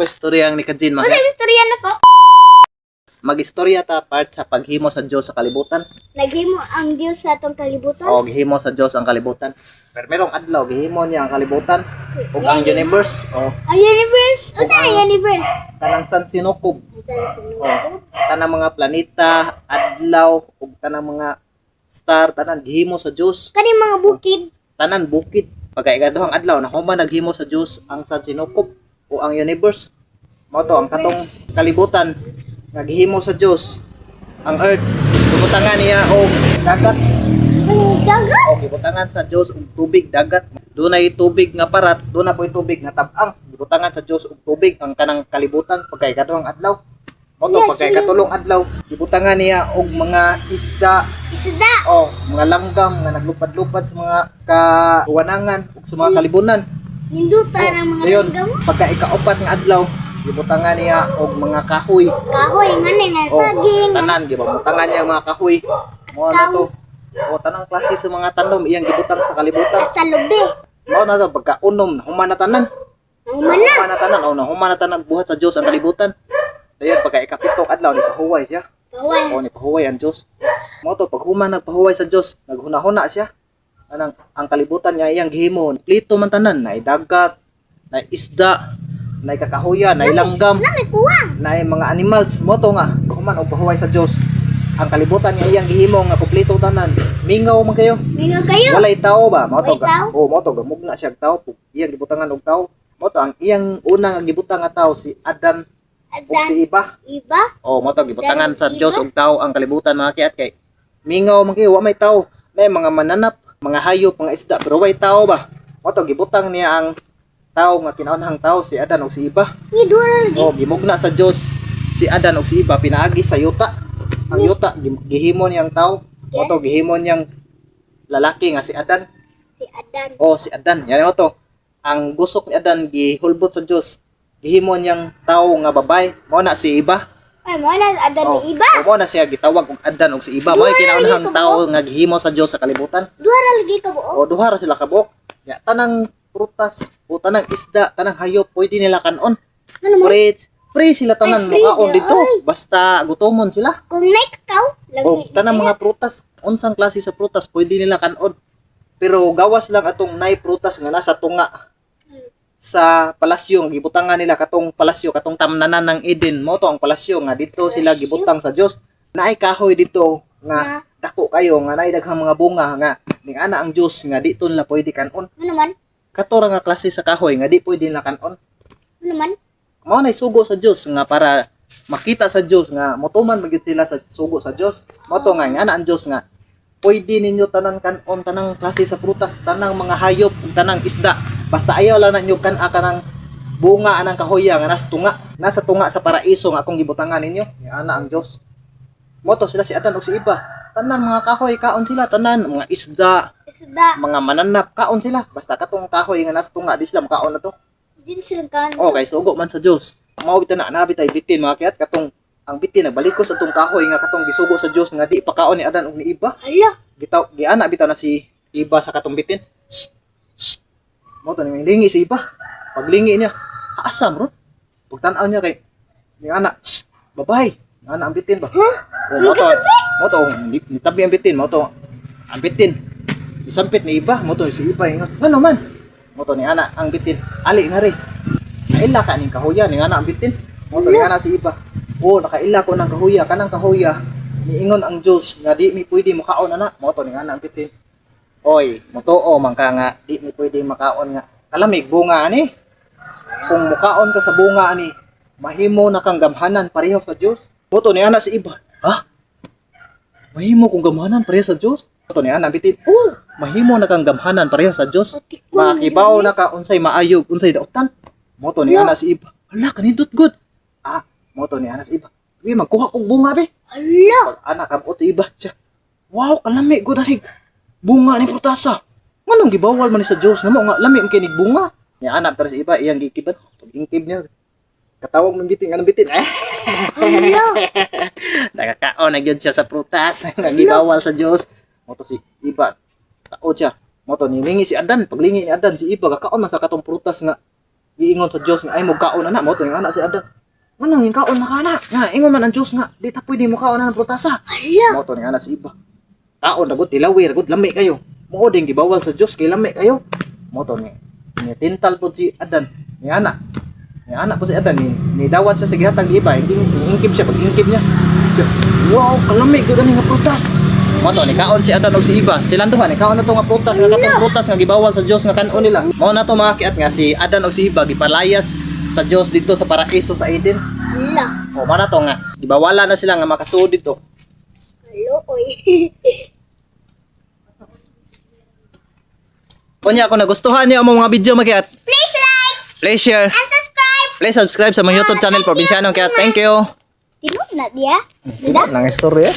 ko istorya ang ni Kajin Wala mga. istorya na ko. Magistorya ta part sa paghimo sa Dios sa kalibutan. Naghimo ang Dios sa atong kalibutan. O gihimo sa Dios ang kalibutan. Pero merong adlaw gihimo niya ang kalibutan ug ang universe o Ang universe. Ano ang universe? tanang san sinukob. Saan sa O tanang mga planeta, adlaw ug tanang mga star tanan gihimo sa Dios. Kani mga bukid. Tanan bukid. Pagkaigaduhang adlaw na human naghimo sa Dios ang san sinukob o ang universe. Mao to ang katong kalibutan nga gihimo sa Dios ang earth. Gibutangan niya og dagat. Ang dagat. O gibutangan sa Dios og tubig dagat. Dunay tubig nga parat, duna po'y tubig nga tab-ang. Gibutangan sa Dios og tubig ang kanang kalibutan pagkaigaduhang adlaw. Mao to pagkaikatulong adlaw, gibutangan niya og mga isda Isda. o mga langgam nga naglupad-lupad sa mga kawanangan ug sa mga kalibunan. Nindutan ang mga Dayon, langgam. pagka ikaapat nga adlaw, gibutangan niya og mga kahoy. Kahoy ngani na O, saging. tanan gibutangan niya ang mga kahoy. Mao na to. O tanang klase sa mga tanom iyang gibutang sa kalibutan. Basta lubi. Mao na to pagka unom human na tanan. Ang mana. Human na tanan o na human na tanan buhat sa Dios ang kalibutan. Dayon pagka ikapitong adlaw ni pahuway siya. Kawan. O ni pahuway ang Dios. Mao to pag human nagpahuway sa Dios, naghuna-huna siya. Anang ang kalibutan niya iyang gihimo. Plito man tanan, na dagat, na isda, na kakahuyan, na langgam, Nami puwang. na mga animals. Mo to nga, human og pahuway sa Dios. Ang kalibutan niya iyang gihimo nga kumpleto tanan. Mingaw man kayo. Mingaw kayo. Walay tao ba? Mo to Walay tao? ga. O mo to gamugna siya og tao. Iyang gibutangan og tao. Mo to ang iyang unang nga gibutang nga tao si Adan ug Adan. si Eva. Iba. O mo to gibutangan Adan sa ug Dios Eva? og tao ang kalibutan mga kiat kay mingaw man kayo wa may tao. Nay mga mananap, mga hayop, mga isda pero way tao ba? Mo to gibutang niya ang tao nga kinaunhang tao si Adan ug si Eva. Ni dura lagi. O gimugna sa Dios si Adan ug si Eva pinaagi sa yuta. Ang yuta gihimo niyang tao. Mo to gihimo niyang lalaki nga si Adan. Si Adan. O si Adan, yan mo to. Ang gusok ni Adan gihulbot sa Dios. Gihimo niyang tao nga babay. Mo na si Eva. Ay mo na Adan O, ni Iba. o mo na siya gitawag og Adan ug si Eva. Mo kinaunhang tao nga gihimo sa Dios sa kalibutan. Dura lagi ka buo. O duha ra sila kabok. Ya, tanang prutas o tanang isda, tanang hayop pwede nila kanon. Ano mo? Pre sila tanan Ay, free makaon na, dito. ay. Basta gutomon sila. Kung nay kakao. O tanang mga prutas, unsang klase sa prutas pwede nila kanon. Pero gawas lang atong nay prutas nga nasa tunga sa palasyo, gibutangan nila katong palasyo, katong tamnanan ng Eden. Mo to ang palasyo nga dito sila gibutang sa Dios. Naay kahoy dito nga dako kayo nga naay daghang mga bunga nga ning ana ang Dios nga dito nila pwede kanon. Ano man? Kato ra nga klase sa kahoy nga di pwede nila kanon. Ano man? Mao nay sugo sa Dios nga para makita sa Dios nga motuman magyud sila sa sugo sa Dios. Mao to nga ana ang Dios nga pwede ninyo tanan kanon tanang klase sa prutas, tanang mga hayop, ug tanang isda. Basta ayaw lang ninyo kanang bunga anang kahoya nga nasa tunga sa paraiso nga akong gibutangan ninyo. Ana ang Dios. Mao to sila si Adan ug si Eva. Tanan mga kahoy kaon sila, tanan mga isda, Isda. mga mananap kaon sila. Basta katong kahoy nga nasa tunga di sila makaon na to. Din silang kan. Okay, sugo man sa Dios. Mao bitan na nabi tay bitin mga kiyat katong ang bitin nagbalikos atong kahoy nga katong gisugo sa Dios nga di pakaon ni Adan ug ni Eva. Hala. Gitaw giana bitaw na si Eva sa katong bitin. Shh, shh. Mao to ni lingi si Eva. Paglingi niya, asam ron. Pagtan-aw niya kay ni ana, shh, babay. Ana ang bitin ba? O mao to nitabi ang bitin, mao to ang bitin. Isampit ni Eva, mao to si Eva ingat. Ano man? Mao to ni ana ang bitin. Ali nga ri. Kaila ka ning kahuya ning ana ang bitin. Mao to ni ana si Eva. O nakaila ko ng kahuya, kanang kahuya. Niingon ang Dios nga di mi pwede makaon ana. Mao to ni ana ang bitin. Oy, motoo man ka nga di mi pwede makaon nga. Kalamig bunga ani. Kung mukaon ka sa bunga ani, mahimo na kang gamhanan pareho sa Dios. Mao to ni ana si Eva. Ha? Mahimo kong gamhanan pareho sa Dios? Mao to ni ana bitin. Oh, mahimo na kang gamhanan pareho sa Dios. Makibaw na ka unsay maayog, unsay daotan. Mao to ni ana si Eva. Hala kanindot good. Ah, mao to ni ana si Eva. Uy, magkuha og bunga be. Hala. Anak kabot si Iba siya. Wow, kalami gud ani. Bunga ni prutasa. Nganong gibawal man ni sa Dios namo nga lami man kay nig bunga. Ni anak tara si Iba iyang gikiban. Pag-ingkib niya. Katawag man bitin anong bitin. Hala. Nakakaon na gyud siya sa prutas nga gibawal sa Dios. Mo to si Iba. Taod siya. Mo to nilingi si Adan, paglingi ni Adan si Iba kakaon man sa katong prutas nga giingon sa Dios nga ay mo kaon ana mo to yung anak si Adan. Manang yung kaon na kana. Nga ingon man ang Dios nga di ta pwede mo kaon ng prutasa. Hala. Mo to yung anak si Iba. Kaon ra gud tilawir gud lami kayo. Mao ding gibawal sa Dios kay lami kayo. Mo to ni tintal po si Adan. Ni anak. Ni anak po si Adan ni dawat siya sa gihatag di Iba. Ingkib siya pag ingkib niya. Siya, wow, kalami gud ani nga prutas. Mo to ni kaon si Adan og si Iba. Silang duha ni kaon na to nga prutas nga katong prutas nga gibawal sa Dios nga kanon nila. Mao na to mga kiat nga si Adan og si Iba gipalayas sa Dios dito sa paraiso sa Eden. Hala. O mana to nga gibawala na sila nga makasuod dito. Halo, oy. Kunya kung nagustuhan niyo ang mga video makiat, Please like please share, and subscribe. please subscribe sa my YouTube channel Provinciano Kiat. Thank you. Tinod na dia. Dida. Nang istorya.